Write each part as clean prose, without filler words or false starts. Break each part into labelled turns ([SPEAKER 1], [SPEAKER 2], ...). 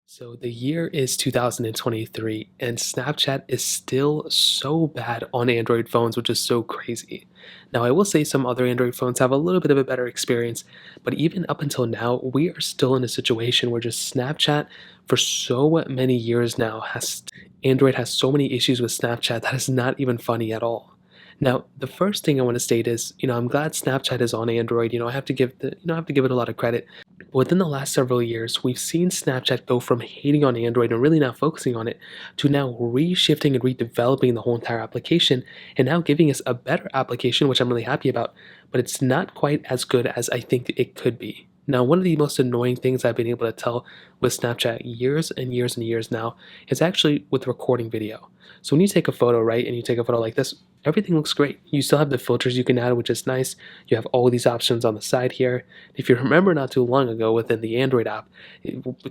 [SPEAKER 1] So the year is 2023, and Snapchat is still so bad on Android phones, which is so crazy. Now, I will say some other Android phones have a little bit of a better experience, but even up until now, we are still in a situation where just Snapchat, for so many years now, has Android has so many issues with Snapchat that is not even funny at all. Now, the first thing I want to state is, I'm glad Snapchat is on Android. I have to give I have to give it a lot of credit. Within the last several years, we've seen Snapchat go from hating on Android and really not focusing on it to now reshifting and redeveloping the whole entire application and now giving us a better application, which I'm really happy about, but it's not quite as good as I think it could be. Now, one of the most annoying things I've been able to tell with Snapchat years and years and years now is actually with recording video. So when you take a photo, right, and you take a photo like this, everything looks great. You still have the filters you can add, which is nice. You have all these options on the side here. If you remember not too long ago within the Android app,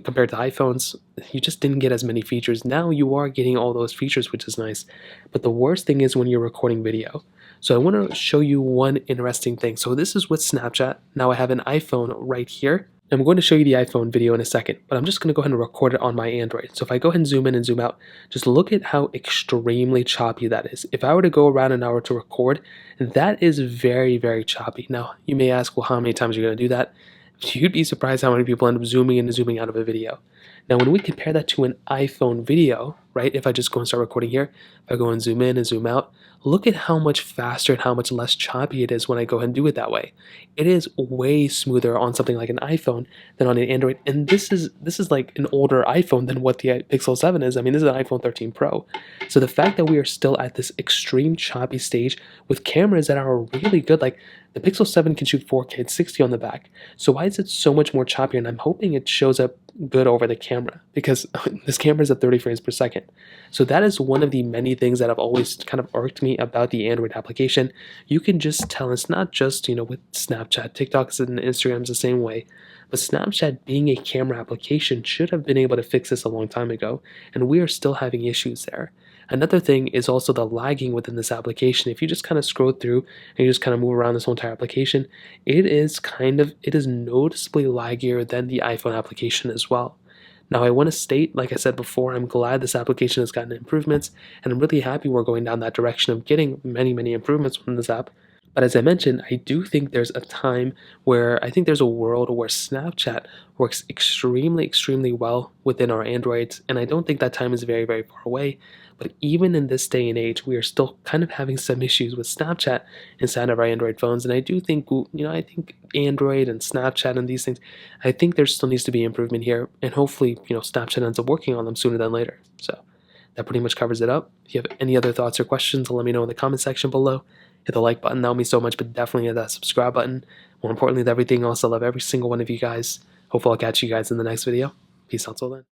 [SPEAKER 1] compared to iPhones, you just didn't get as many features. Now you are getting all those features, which is nice. But the worst thing is when you're recording video. So I want to show you one interesting thing. So this is with Snapchat. Now I have an iPhone right here. I'm going to show you the iPhone video in a second, but I'm just going to go ahead and record it on my Android. So if I go ahead and zoom in and zoom out, just look at how extremely choppy that is. If I were to go around an hour to record, that is very, very choppy. Now, you may ask, well, how many times are you going to do that? You'd be surprised how many people end up zooming in and zooming out of a video. Now, when we compare that to an iPhone video, right, if I just go and start recording here, if I go and zoom in and zoom out, look at how much faster and how much less choppy it is when I go ahead and do it that way. It is way smoother on something like an iPhone than on an Android, and this is like an older iPhone than what the Pixel 7 is. I mean, this is an iPhone 13 Pro. So the fact that we are still at this extreme choppy stage with cameras that are really good, like the Pixel 7 can shoot 4K at 60 on the back. So why is it so much more choppy? And I'm hoping it shows up good over the camera because this camera is at 30 frames per second. So that is one of the many things that have always kind of irked me about the Android application. You can just tell it's not just, with Snapchat, TikTok and Instagram is the same way. But Snapchat being a camera application should have been able to fix this a long time ago, and we are still having issues there. Another thing is also the lagging within this application. If you just kind of scroll through and you just kind of move around this whole entire application, it is noticeably laggier than the iPhone application as well. Now, I want to state, like I said before, I'm glad this application has gotten improvements, and I'm really happy we're going down that direction of getting many, many improvements within this app. But as I mentioned, I do think there's a time where I think there's a world where Snapchat works extremely, extremely well within our Androids, and I don't think that time is very, very far away. But even in this day and age, we are still kind of having some issues with Snapchat inside of our Android phones, and I do think, I think Android and Snapchat and these things, I think there still needs to be improvement here, and hopefully, Snapchat ends up working on them sooner than later. So that pretty much covers it up. If you have any other thoughts or questions, let me know in the comment section below. Hit the like button, that would mean so much, but definitely hit that subscribe button. More importantly than everything else, I love every single one of you guys. Hopefully I'll catch you guys in the next video. Peace out till then.